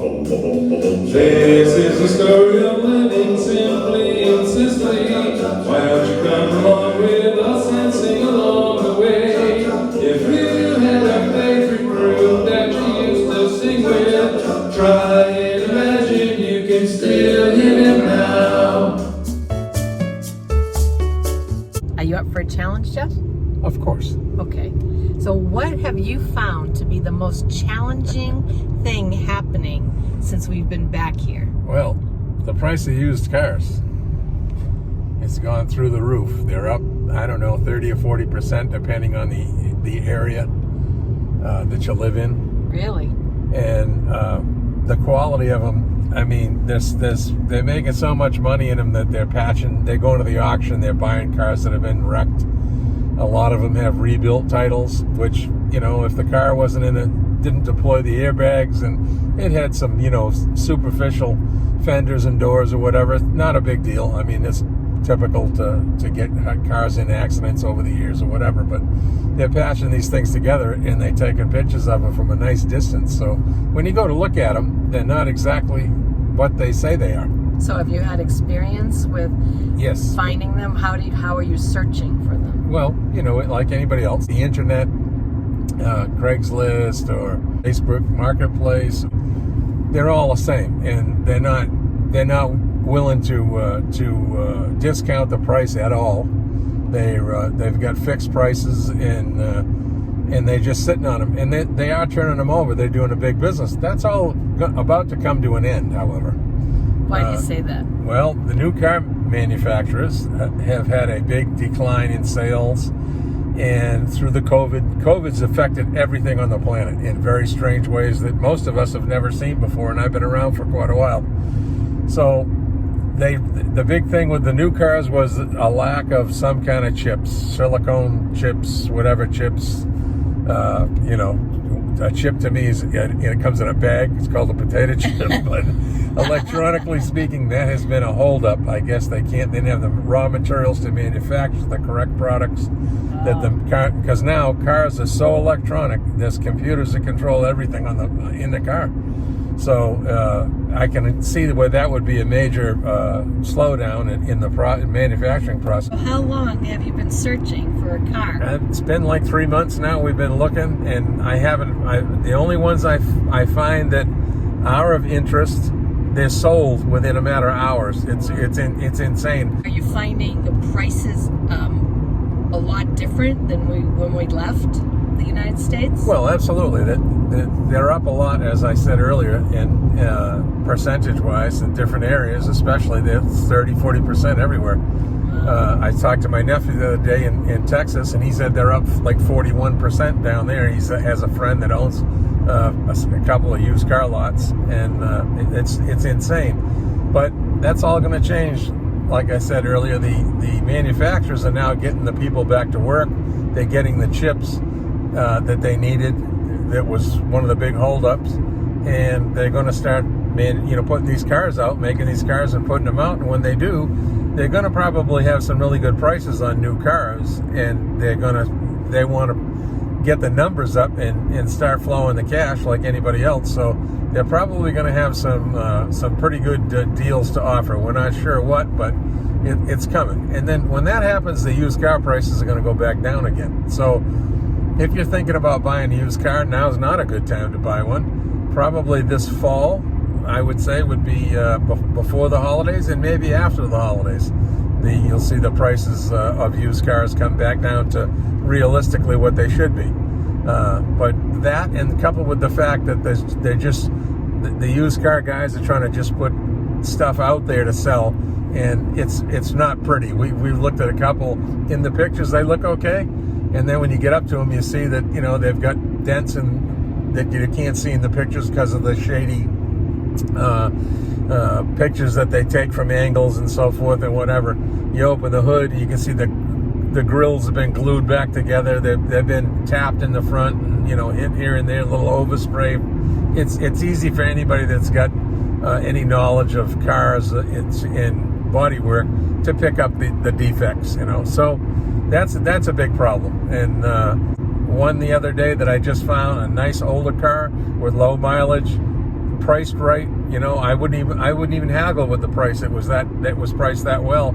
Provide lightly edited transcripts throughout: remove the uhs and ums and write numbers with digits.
This is the story of living simply in Sicily. Why don't you come along with us and sing along the way? If you had a favorite group that you used to sing with, try and imagine you can still hear them now. Are you up for a challenge, Jeff? Of course. Okay. So what have you found to be the most challenging thing happening since we've been back here? Well, the price of used cars has gone through the roof. They're up, I don't know, 30 or 40% depending on the area that you live in. Really? And the quality of them, I mean, they're making so much money in them that they're going to the auction, they're buying cars that have been wrecked. A lot of them have rebuilt titles, which, you know, if the car didn't deploy the airbags and it had some, you know, superficial fenders and doors or whatever, not a big deal. I mean, it's typical to get cars in accidents over the years or whatever, but they're patching these things together and they're taking pictures of them from a nice distance. So when you go to look at them, they're not exactly what they say they are. So have you had experience with Yes. finding them? How are you searching for them? Well, you know, like anybody else, the internet, Craigslist or Facebook Marketplace, they're all the same, and they're not willing to discount the price at all. They've got fixed prices, and they're just sitting on them, and they are turning them over. They're doing a big business. That's all about to come to an end, however. Why do you say that? Well, the new car manufacturers have had a big decline in sales, and through the COVID's affected everything on the planet in very strange ways that most of us have never seen before, and I've been around for quite a while. So the big thing with the new cars was a lack of some kind of chips, silicone chips, whatever chips, you know. A chip to me it comes in a bag. It's called a potato chip, but electronically speaking, that has been a holdup. I guess they didn't have the raw materials to manufacture the correct products because now cars are so electronic. There's computers that control everything in the car. So I can see where that would be a major slowdown in the manufacturing process. How long have you been searching for a car? It's been like 3 months now. We've been looking, and the only ones I find that are of interest, they're sold within a matter of hours. It's insane. Are you finding the prices a lot different than when we left the United States? Well, absolutely. They're up a lot, as I said earlier, in percentage-wise in different areas, especially they're 30-40% everywhere. I talked to my nephew the other day in Texas, and he said they're up like 41% down there. He has a friend that owns a couple of used car lots, and it's insane. But that's all going to change. Like I said earlier, the manufacturers are now getting the people back to work. They're getting the chips that they needed. That was one of the big holdups, and they're going to start, putting these cars out, making these cars and putting them out. And when they do, they're going to probably have some really good prices on new cars, and they want to get the numbers up and start flowing the cash like anybody else. So they're probably going to have some pretty good deals to offer. We're not sure what, but it's coming. And then when that happens, the used car prices are going to go back down again. So if you're thinking about buying a used car, now's not a good time to buy one. Probably this fall, I would say, would be before the holidays and maybe after the holidays. You'll see the prices of used cars come back down to realistically what they should be. But that, and coupled with the fact that the used car guys are trying to just put stuff out there to sell, and it's not pretty. We've looked at a couple. In the pictures, they look okay. And then when you get up to them, you see that, they've got dents that you can't see in the pictures because of the shady pictures that they take from angles and so forth and whatever. You open the hood, you can see the grills have been glued back together. They've been tapped in the front and, hit here and there, a little overspray. It's easy for anybody that's got any knowledge of cars in bodywork to pick up the defects, So that's a big problem. And one the other day that I just found, a nice older car with low mileage, priced right, you know, I wouldn't even haggle with the price. It was that was priced that well.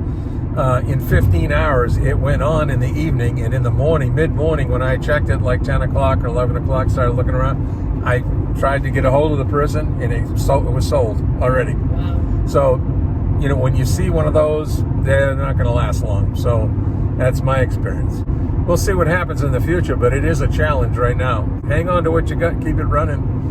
In 15 hours, it went on in the evening, and in the morning, mid-morning, when I checked it like 10 o'clock or 11 o'clock, started looking around, I tried to get a hold of the person, and it was sold already. Wow. So, you know, when you see one of those, they're not going to last long. So that's my experience. We'll see what happens in the future, but it is a challenge right now. Hang on to what you got, keep it running,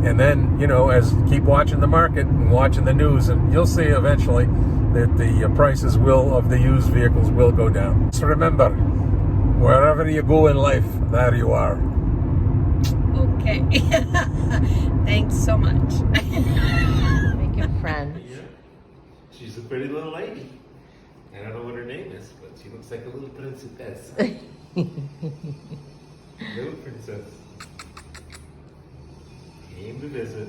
and then, you know, keep watching the market and watching the news, and you'll see eventually that the prices of the used vehicles will go down. So remember, wherever you go in life, there you are. Okay. Thanks so much. Make a friend. Yeah. She's a pretty little lady. I don't know what her name is, but she looks like a little princess. Little princess. Came to visit.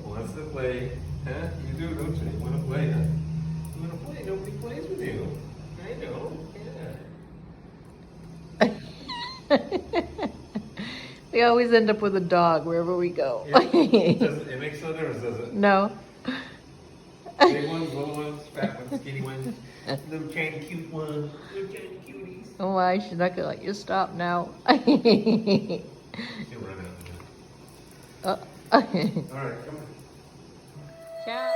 Wants to play. Huh? You do, don't you? You want to play, huh? You want to play? Nobody plays with you. I know. Yeah. We always end up with a dog wherever we go. Yeah. It makes no difference, does it? No. Big ones, little ones, fat ones, skinny ones, little tiny cute ones, little tiny cuties. Oh, why? She's not gonna let you stop now. She'll run out. Oh. All right, come on. Ciao.